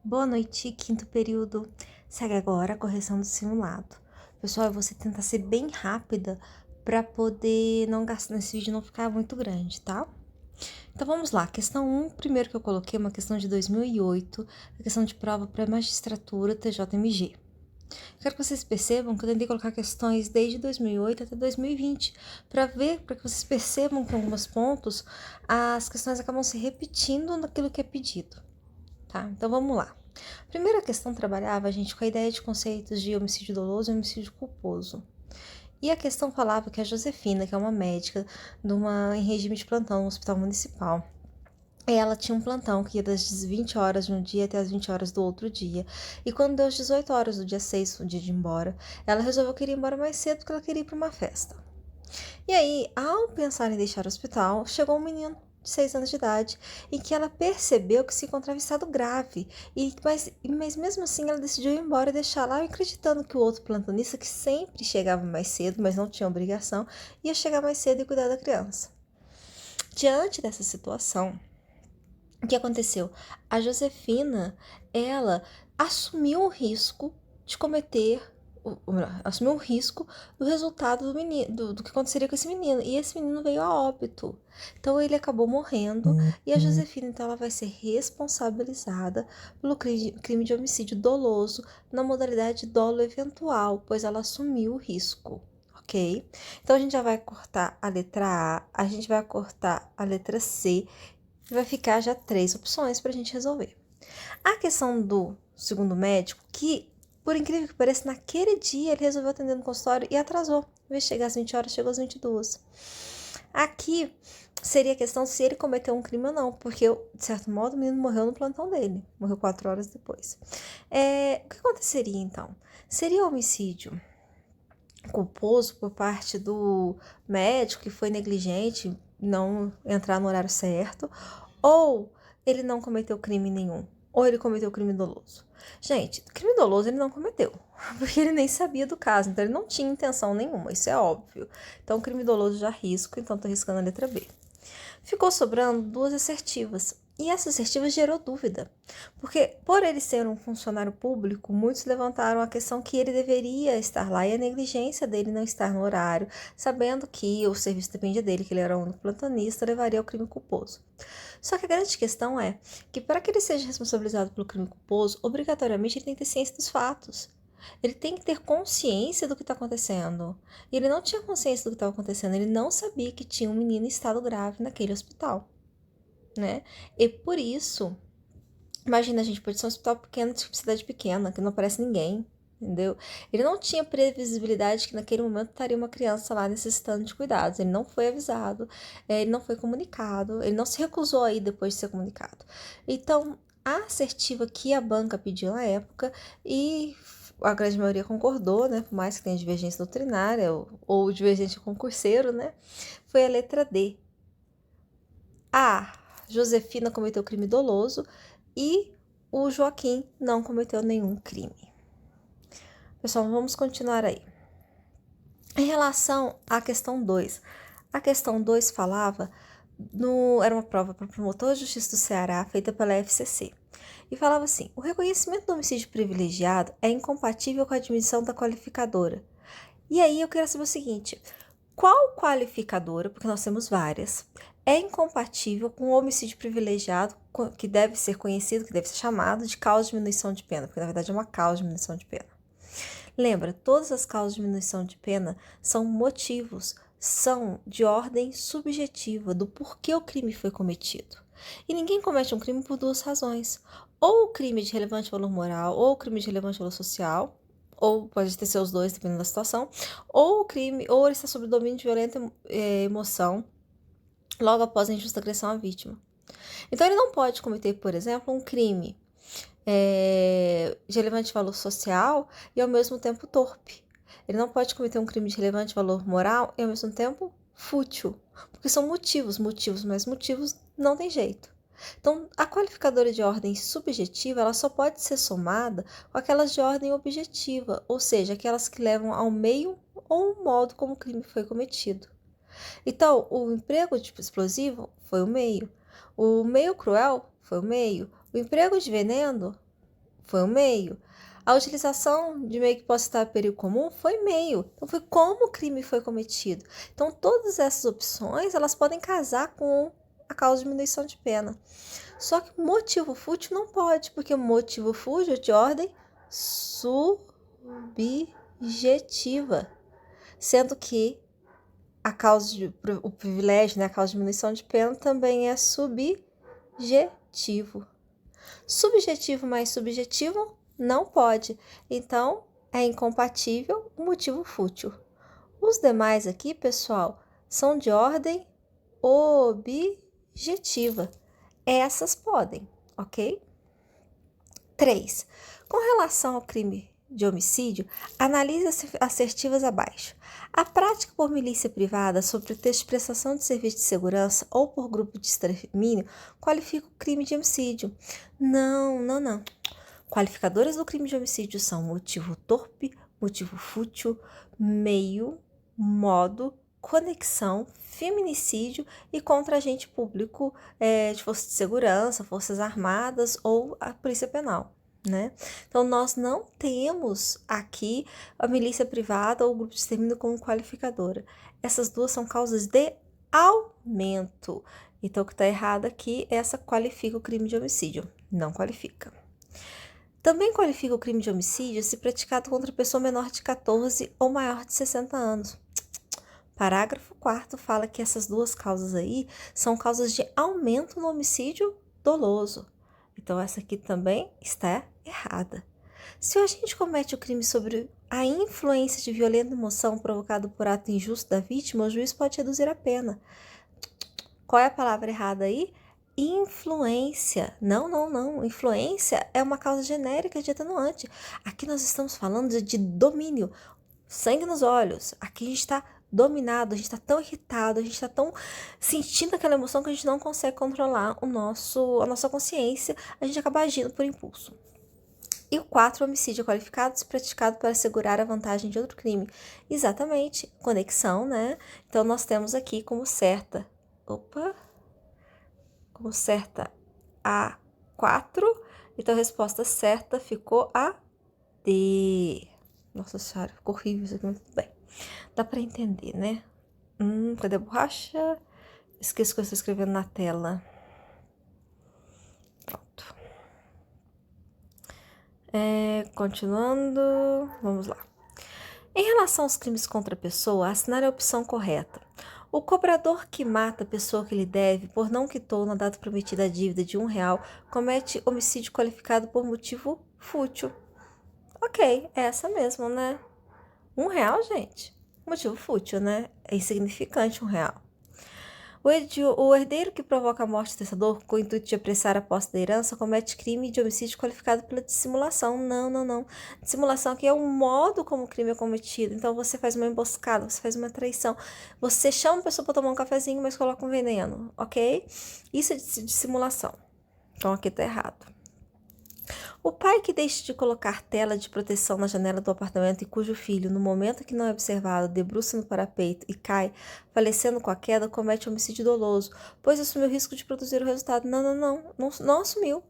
Boa noite, quinto período. Segue agora a correção do simulado. Pessoal, eu vou tentar ser bem rápida para poder não gastar nesse vídeo não ficar muito grande, tá? Então vamos lá. Questão 1, primeiro que eu coloquei, uma questão de 2008, a questão de prova para magistratura TJMG. Quero que vocês percebam que eu tentei colocar questões desde 2008 até 2020, para que vocês percebam que em alguns pontos as questões acabam se repetindo naquilo que é pedido, tá? Então vamos lá. A primeira questão trabalhava a gente com a ideia de conceitos de homicídio doloso e homicídio culposo. E a questão falava que a Josefina, que é uma médica em regime de plantão no hospital municipal, ela tinha um plantão que ia das 20 horas de um dia até as 20 horas do outro dia. E quando deu as 18 horas do dia 6, o dia de ir embora, ela resolveu que iria embora mais cedo porque ela queria ir para uma festa. E aí, ao pensar em deixar o hospital, chegou um menino de 6 anos de idade, em que ela percebeu que se encontrava em estado grave, mas mesmo assim ela decidiu ir embora e deixar lá, acreditando que o outro plantonista, que sempre chegava mais cedo, mas não tinha obrigação, ia chegar mais cedo e cuidar da criança. Diante dessa situação, o que aconteceu? A Josefina, ela assumiu o risco de cometer, assumiu o risco do resultado do menino, do que aconteceria com esse menino. E esse menino veio a óbito. Então ele acabou morrendo e a Josefina, então, ela vai ser responsabilizada pelo crime de homicídio doloso na modalidade dolo eventual, pois ela assumiu o risco. Ok? Então a gente já vai cortar a letra A gente vai cortar a letra C e vai ficar já 3 opções para a gente resolver. A questão do segundo médico, que por incrível que pareça, naquele dia ele resolveu atender no consultório e atrasou. Em vez de chegar às 20 horas, chegou às 22. Aqui seria a questão se ele cometeu um crime ou não, porque, de certo modo, o menino morreu no plantão dele. Morreu 4 horas depois. O que aconteceria, então? Seria homicídio culposo por parte do médico que foi negligente, não entrar no horário certo, ou ele não cometeu crime nenhum, ou ele cometeu crime doloso. Gente, crime doloso ele não cometeu, porque ele nem sabia do caso, então ele não tinha intenção nenhuma, isso é óbvio. Então, crime doloso já risco, então tô riscando a letra B. Ficou sobrando 2 assertivas. E essa assertiva gerou dúvida, porque por ele ser um funcionário público, muitos levantaram a questão que ele deveria estar lá e a negligência dele não estar no horário, sabendo que o serviço dependia dele, que ele era o único plantonista, levaria ao crime culposo. Só que a grande questão é que para que ele seja responsabilizado pelo crime culposo, obrigatoriamente ele tem que ter ciência dos fatos. Ele tem que ter consciência do que está acontecendo. E ele não tinha consciência do que estava acontecendo. Ele não sabia que tinha um menino em estado grave naquele hospital, né? E por isso, imagina, a gente pode ser um hospital pequeno, tipo cidade pequena, que não aparece ninguém, entendeu? Ele não tinha previsibilidade que naquele momento estaria uma criança lá necessitando de cuidados. Ele não foi avisado, ele não foi comunicado, ele não se recusou aí depois de ser comunicado. Então, a assertiva que a banca pediu na época e a grande maioria concordou, né? Por mais que tenha divergência doutrinária ou divergência concurseiro, né? Foi a letra D. A Josefina cometeu crime doloso e o Joaquim não cometeu nenhum crime. Pessoal, vamos continuar aí. Em relação à questão 2, a questão 2 falava, era uma prova para promotor de justiça do Ceará, feita pela FCC. E falava assim: o reconhecimento do homicídio privilegiado é incompatível com a admissão da qualificadora. E aí eu quero saber o seguinte: qual qualificadora, porque nós temos várias, é incompatível com o homicídio privilegiado, que deve ser conhecido, que deve ser chamado de causa de diminuição de pena, porque na verdade é uma causa de diminuição de pena. Lembra, todas as causas de diminuição de pena são motivos, são de ordem subjetiva do porquê o crime foi cometido. E ninguém comete um crime por 2 razões: ou o crime de relevante valor moral, ou o crime de relevante valor social, ou pode ter seus dois, dependendo da situação, ou o crime, ou ele está sob domínio de violenta emoção, logo após a injusta agressão à vítima. Então ele não pode cometer, por exemplo, um crime de relevante valor social e ao mesmo tempo torpe. Ele não pode cometer um crime de relevante valor moral e ao mesmo tempo fútil, porque são motivos mais motivos não tem jeito. Então, a qualificadora de ordem subjetiva ela só pode ser somada com aquelas de ordem objetiva, ou seja, aquelas que levam ao meio ou ao modo como o crime foi cometido. Então, o emprego de explosivo foi o meio cruel foi o meio, o emprego de veneno Foi o meio. A utilização de meio que possa estar em perigo comum foi meio. Então, foi como o crime foi cometido. Então, todas essas opções, elas podem casar com a causa de diminuição de pena. Só que motivo fútil não pode, porque motivo fútil é de ordem subjetiva. Sendo que o privilégio, né, a causa de diminuição de pena também é subjetivo. Subjetivo mais subjetivo não pode. Então, é incompatível o motivo fútil. Os demais aqui, pessoal, são de ordem objetiva. Essas podem, ok? 3. Com relação ao crime de homicídio, analise as assertivas abaixo. A prática por milícia privada sob pretexto de prestação de serviço de segurança ou por grupo de extermínio qualifica o crime de homicídio. Não. Qualificadores do crime de homicídio são motivo torpe, motivo fútil, meio, modo, conexão, feminicídio e contra agente público de forças de segurança, forças armadas ou a polícia penal, né? Então, nós não temos aqui a milícia privada ou o grupo de extermínio como qualificadora. Essas duas são causas de aumento. Então, o que está errado aqui, essa qualifica o crime de homicídio. Não qualifica. Também qualifica o crime de homicídio se praticado contra pessoa menor de 14 ou maior de 60 anos. Parágrafo 4º fala que essas duas causas aí são causas de aumento no homicídio doloso. Então, essa aqui também está errada. Se o agente comete o crime sobre a influência de violenta emoção provocado por ato injusto da vítima, o juiz pode reduzir a pena. Qual é a palavra errada aí? Influência. Não. Influência é uma causa genérica de atenuante. Aqui nós estamos falando de domínio. Sangue nos olhos. Aqui a gente está dominado, a gente está tão irritado, a gente está tão sentindo aquela emoção que a gente não consegue controlar a nossa consciência, a gente acaba agindo por impulso. E o 4, homicídio qualificado se praticado para assegurar a vantagem de outro crime. Exatamente, conexão, né? Então, nós temos aqui como certa a 4. Então, a resposta certa ficou a D. Nossa senhora, ficou horrível isso aqui, mas tudo bem. Dá para entender, né? Cadê a borracha? Esqueço que eu estou escrevendo na tela. Pronto. Continuando, vamos lá. Em relação aos crimes contra a pessoa, assinar a opção correta. O cobrador que mata a pessoa que lhe deve, por não quitou na data prometida a dívida de R$1, comete homicídio qualificado por motivo fútil. Ok, é essa mesmo, né? R$1, gente. Motivo fútil, né? É insignificante R$1. O herdeiro que provoca a morte do testador com o intuito de apressar a posse da herança comete crime de homicídio qualificado pela dissimulação. Não. Dissimulação aqui é o modo como o crime é cometido. Então, você faz uma emboscada, você faz uma traição. Você chama a pessoa para tomar um cafezinho, mas coloca um veneno, ok? Isso é dissimulação. Então, aqui tá errado. O pai que deixa de colocar tela de proteção na janela do apartamento e cujo filho, no momento que não é observado, debruça no parapeito e cai, falecendo com a queda, comete homicídio doloso, pois assumiu o risco de produzir o resultado. Não assumiu.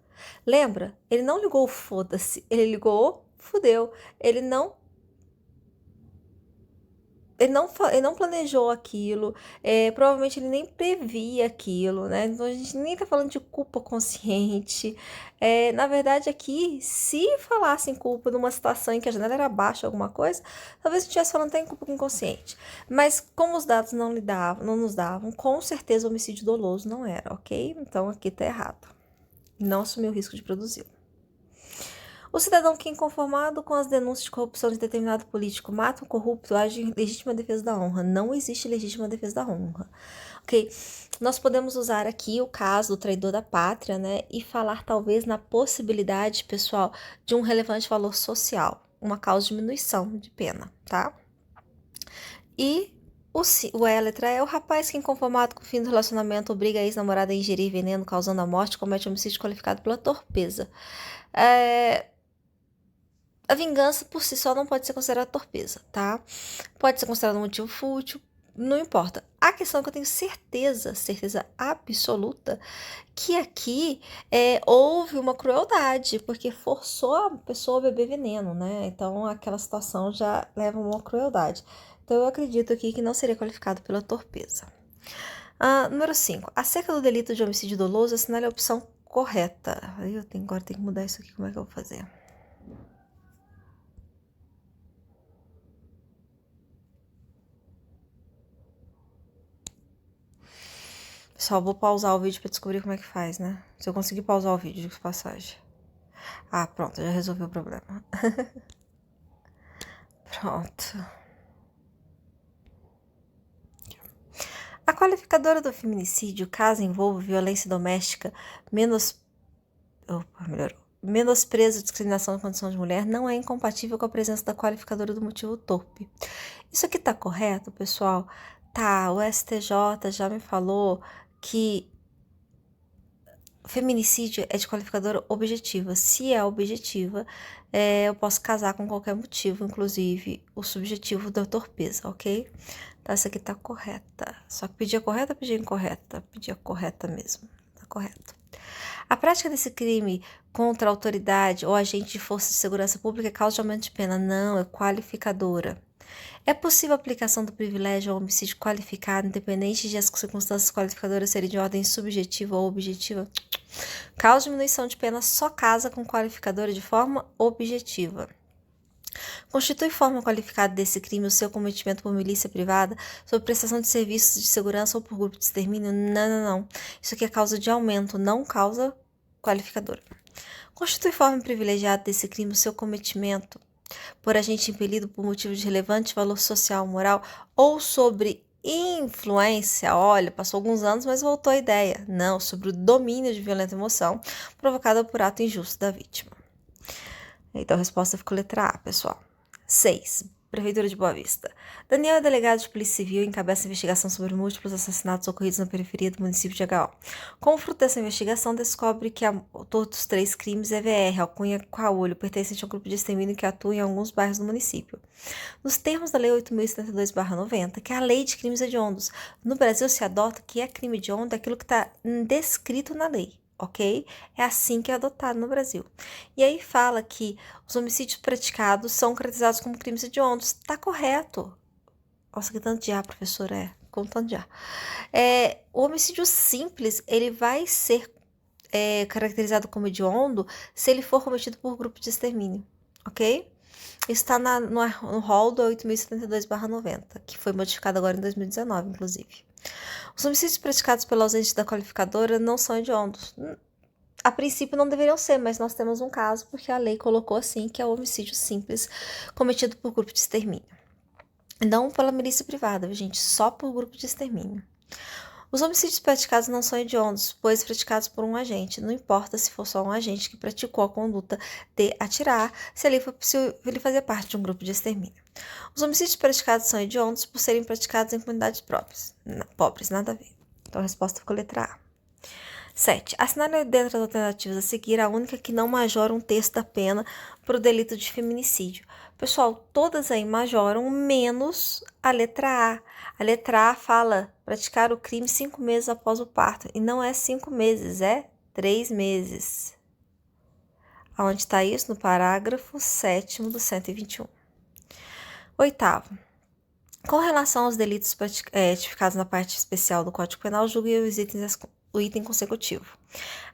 Lembra? Ele não ligou o foda-se, ele ligou o fudeu. Ele não planejou aquilo, provavelmente ele nem previa aquilo, né? Então a gente nem tá falando de culpa consciente. Na verdade, aqui, se falasse em culpa numa situação em que a janela era baixa, alguma coisa, talvez a gente estivesse falando até em culpa inconsciente. Mas como os dados não nos davam, com certeza o homicídio doloso não era, ok? Então aqui tá errado. Não assumiu o risco de produzi-lo. O cidadão que, inconformado com as denúncias de corrupção de determinado político, mata um corrupto, age em legítima defesa da honra. Não existe legítima defesa da honra. Ok? Nós podemos usar aqui o caso do traidor da pátria, né? E falar talvez na possibilidade, pessoal, de um relevante valor social. Uma causa de diminuição de pena, tá? E a letra é o rapaz que, inconformado com o fim do relacionamento, obriga a ex-namorada a ingerir veneno causando a morte, comete homicídio qualificado pela torpeza. A vingança por si só não pode ser considerada torpeza, tá? Pode ser considerado um motivo fútil, não importa. A questão é que eu tenho certeza absoluta, que aqui houve uma crueldade, porque forçou a pessoa a beber veneno, né? Então aquela situação já leva a uma crueldade. Então eu acredito aqui que não seria qualificado pela torpeza. Número 5. Acerca do delito de homicídio doloso, assinale a opção correta. Agora tenho que mudar isso aqui, como é que eu vou fazer? Só vou pausar o vídeo pra descobrir como é que faz, né? Se eu conseguir pausar o vídeo, de passagem. Pronto, já resolvi o problema. Pronto. A qualificadora do feminicídio, caso envolva violência doméstica, menosprezo, discriminação e condição de mulher, não é incompatível com a presença da qualificadora do motivo torpe. Isso aqui tá correto, pessoal? Tá, o STJ já me falou que feminicídio é de qualificadora objetiva. Se é objetiva, eu posso casar com qualquer motivo, inclusive o subjetivo da torpeza, ok? Então, essa aqui tá correta. Só que pedir a correta ou pedir a incorreta? Pedir a correta mesmo. Tá correto. A prática desse crime contra a autoridade ou agente de força de segurança pública é causa de aumento de pena? Não, é qualificadora. É possível a aplicação do privilégio ao homicídio qualificado, independente de as circunstâncias qualificadoras serem de ordem subjetiva ou objetiva? Causa diminuição de pena só casa com qualificadora de forma objetiva. Constitui forma qualificada desse crime o seu cometimento por milícia privada, sob prestação de serviços de segurança ou por grupo de extermínio? Não. Isso aqui é causa de aumento, não causa qualificadora. Constitui forma privilegiada desse crime o seu cometimento por agente impelido por motivo de relevante valor social ou moral ou sobre influência, olha, passou alguns anos, mas voltou a ideia. Não, sobre o domínio de violenta emoção provocada por ato injusto da vítima. Então a resposta ficou letra A, pessoal. 6. Prefeitura de Boa Vista. Daniel é delegado de Polícia Civil e encabeça a investigação sobre múltiplos assassinatos ocorridos na periferia do município de HO. Como fruto dessa investigação, descobre que autor dos 3 crimes é VR, alcunha Caolho, pertencente ao grupo de extermínio que atua em alguns bairros do município. Nos termos da Lei 8.072/90, que é a Lei de Crimes Hediondos, no Brasil se adota que é crime hediondo aquilo que está descrito na lei. Ok? É assim que é adotado no Brasil. E aí fala que os homicídios praticados são caracterizados como crimes hediondos. Tá correto. Nossa, que tanto de ar, professora, como tanto de ar. O homicídio simples, ele vai ser caracterizado como hediondo se ele for cometido por grupo de extermínio. Ok? Isso está no rol do 8.072/90, que foi modificado agora em 2019, inclusive. Os homicídios praticados pela ausência da qualificadora não são hediondos. A princípio não deveriam ser, mas nós temos um caso porque a lei colocou assim, que é o homicídio simples cometido por grupo de extermínio. Não pela milícia privada, gente, só por grupo de extermínio. Os homicídios praticados não são hediondos, pois praticados por um agente. Não importa se for só um agente que praticou a conduta de atirar, se ele fazia parte de um grupo de extermínio. Os homicídios praticados são hediondos por serem praticados em comunidades pobres, nada a ver. Então a resposta ficou letra A. 7. Assinale dentro das alternativas a seguir a única que não majora um terço da pena para o delito de feminicídio. Pessoal, todas aí majoram, menos a letra A. A letra A fala praticar o crime 5 meses após o parto. E não é 5 meses, é 3 meses. Onde está isso? No parágrafo 7º do 121. 8º. Com relação aos delitos tipificados na parte especial do Código Penal, julgue o item consecutivo.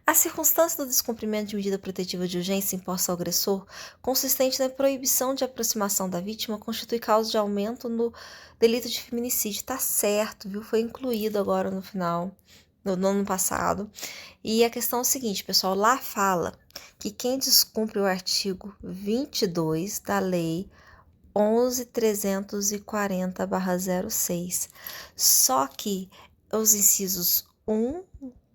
A circunstância do descumprimento de medida protetiva de urgência imposta ao agressor, consistente na proibição de aproximação da vítima, constitui causa de aumento no delito de feminicídio. Tá certo, viu? Foi incluído agora no final, no ano passado. E a questão é o seguinte, pessoal, lá fala que quem descumpre o artigo 22 da lei 11.340/06, só que os incisos 1,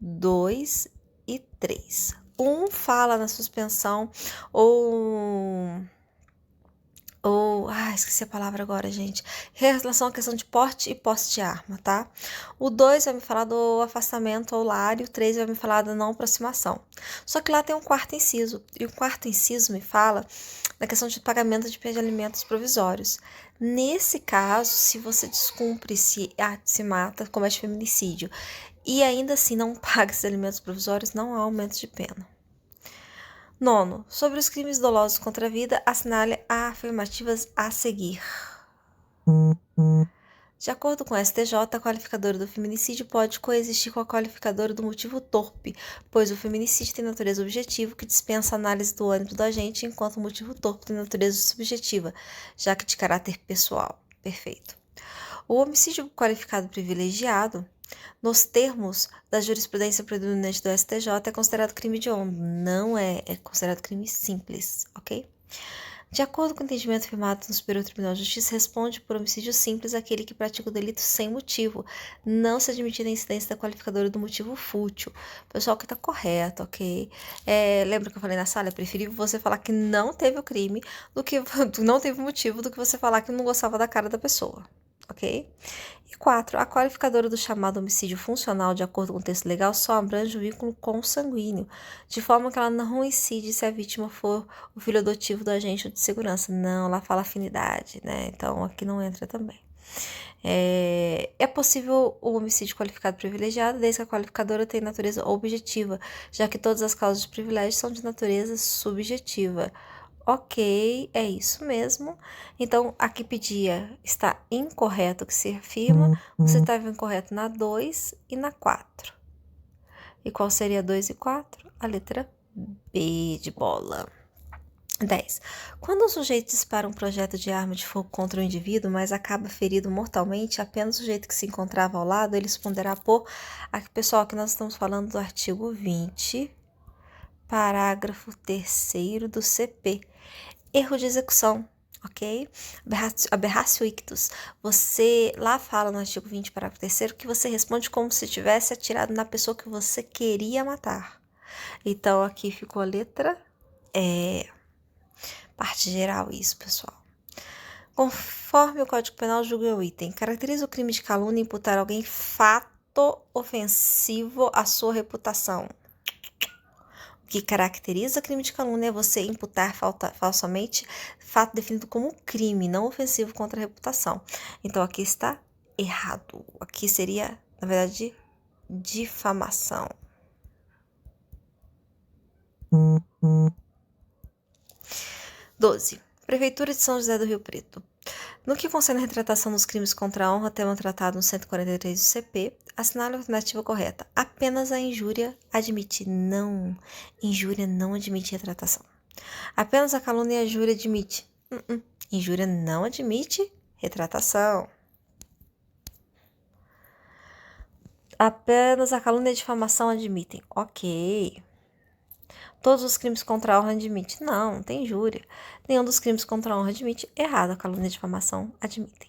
2 e 3. 1 fala na suspensão ou Esqueci a palavra agora, gente. Em relação à questão de porte e posse de arma, tá? O 2 vai me falar do afastamento ao lar e o 3 vai me falar da não aproximação. Só que lá tem um quarto inciso, e o quarto inciso me fala da questão de pagamento de alimentos provisórios. Nesse caso, se você descumpre, se mata, comete feminicídio e ainda assim não paga esses alimentos provisórios, não há aumento de pena. Nono, sobre os crimes dolosos contra a vida, assinale as afirmativas a seguir. De acordo com o STJ, a qualificadora do feminicídio pode coexistir com a qualificadora do motivo torpe, pois o feminicídio tem natureza objetiva, que dispensa a análise do âmbito do agente, enquanto o motivo torpe tem natureza subjetiva, já que de caráter pessoal. Perfeito. O homicídio qualificado privilegiado, nos termos da jurisprudência predominante do STJ, é considerado crime hediondo. Não é considerado crime simples, ok? De acordo com o entendimento firmado no Superior Tribunal de Justiça, responde por homicídio simples aquele que pratica o delito sem motivo, não se admitida a incidência da qualificadora do motivo fútil. Pessoal, que tá correto, ok? Lembra que eu falei na sala? É preferível você falar que não teve o crime do que não teve o motivo do que você falar que não gostava da cara da pessoa, ok? E 4. A qualificadora do chamado homicídio funcional, de acordo com o texto legal, só abrange o vínculo consanguíneo, de forma que ela não incide se a vítima for o filho adotivo do agente de segurança. Não, ela fala afinidade, né? Então aqui não entra também. É possível o homicídio qualificado privilegiado, desde que a qualificadora tenha natureza objetiva, já que todas as causas de privilégio são de natureza subjetiva. Ok, é isso mesmo. Então, aqui pedia está incorreto o que se afirma. Você estava incorreto na 2 e na 4. E qual seria 2 e 4? A letra B de bola. 10. Quando um sujeito dispara um projétil de arma de fogo contra um indivíduo, mas acaba ferido mortalmente, apenas o sujeito que se encontrava ao lado, ele responderá por... Aqui, pessoal, aqui nós estamos falando do artigo 20, parágrafo 3º do CP. Erro de execução, ok? Aberratio ictus. Você lá fala no artigo 20, parágrafo 3º, que você responde como se tivesse atirado na pessoa que você queria matar. Então, aqui ficou a letra parte geral, isso, pessoal. Conforme o Código Penal julga o item, caracteriza o crime de calúnia imputar a alguém fato ofensivo à sua reputação. O que caracteriza crime de calúnia é você imputar falsamente fato definido como crime, não ofensivo contra a reputação. Então, aqui está errado. Aqui seria, na verdade, difamação. 12. Prefeitura de São José do Rio Preto. No que concerne a retratação dos crimes contra a honra, tema tratado no 143 do CP, assinale a alternativa correta. Apenas a injúria admite. Não. Injúria não admite retratação. Apenas a calúnia e a injúria admite. Injúria não admite retratação. Apenas a calúnia e a difamação admitem. Ok. Todos os crimes contra a honra admite. Não tem injúria. Nenhum dos crimes contra a honra admite. Errado. A calúnia e a difamação admitem.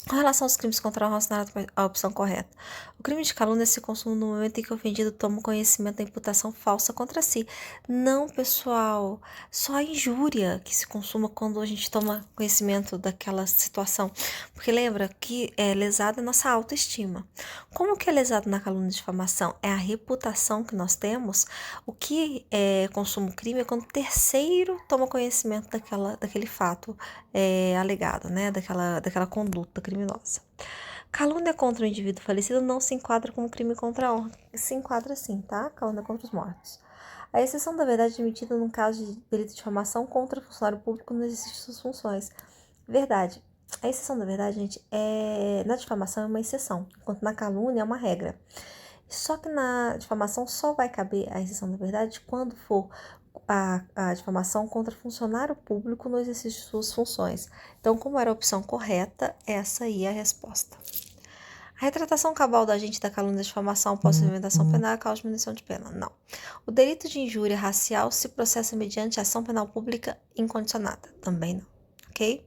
Com relação aos crimes contra a honra, assinale a opção correta. O crime de calúnia se consuma no momento em que o ofendido toma conhecimento da imputação falsa contra si. Não, pessoal. Só a injúria que se consuma quando a gente toma conhecimento daquela situação. Porque lembra que é lesada a nossa autoestima. Como que é lesado na calúnia de difamação? É a reputação que nós temos. O que consuma o crime é quando o terceiro toma conhecimento daquele fato alegado, né? Daquela conduta criminosa. Calúnia contra o indivíduo falecido não se enquadra como crime contra a honra. Se enquadra sim, tá? Calúnia contra os mortos. A exceção da verdade admitida no caso de delito de difamação contra funcionário público no exercício de suas funções. Verdade. A exceção da verdade, gente, na difamação é uma exceção, enquanto na calúnia é uma regra. Só que na difamação só vai caber a exceção da verdade quando for a difamação contra funcionário público no exercício de suas funções. Então, como era a opção correta, essa aí é a resposta. A retratação cabal do agente da calúnia de difamação após a implementação penal é causa de diminuição de pena. Não. O delito de injúria racial se processa mediante ação penal pública incondicionada. Também não. Ok?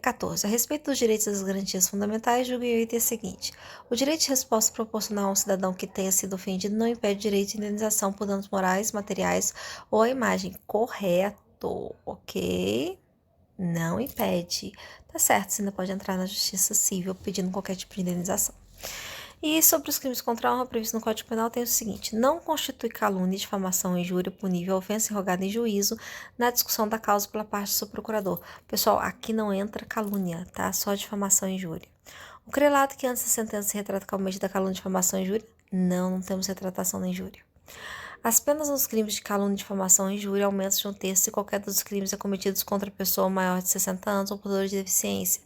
14. A respeito dos direitos e das garantias fundamentais, julgue o item seguinte. O direito de resposta proporcional a um cidadão que tenha sido ofendido não impede o direito de indenização por danos morais, materiais ou a imagem. Correto, ok? não impede. Tá certo, você ainda pode entrar na justiça civil pedindo qualquer tipo de indenização. E sobre os crimes contra a honra previstos no Código Penal tem o seguinte: não constitui calúnia, difamação ou injúria punível, ofensa enrogada em juízo na discussão da causa pela parte do seu procurador. Pessoal, aqui não entra calúnia, tá? Só difamação e injúria. O crelato que antes da sentença se retrata calmente da calúnia, difamação e injúria? Não temos retratação da injúria. As penas nos crimes de calúnia, difamação e injúria aumentam de um terço se qualquer dos crimes é cometidos contra pessoa maior de 60 anos ou portador de deficiência.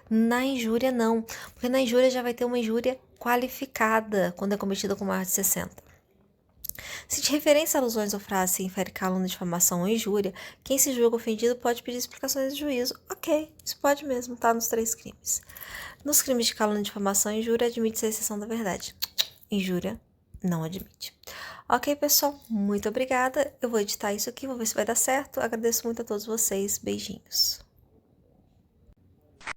Na injúria, não, porque na injúria já vai ter uma injúria qualificada quando é cometida com maior de 60. Se de referência a alusões ou frases se infere calúnia, difamação ou injúria, quem se julga ofendido pode pedir explicações de juízo. Ok, isso pode mesmo, tá nos 3 crimes. Nos crimes de calúnia, difamação e injúria, admite-se a exceção da verdade. Injúria, não admite. Ok, pessoal, muito obrigada. Eu vou editar isso aqui, vou ver se vai dar certo. Agradeço muito a todos vocês. Beijinhos.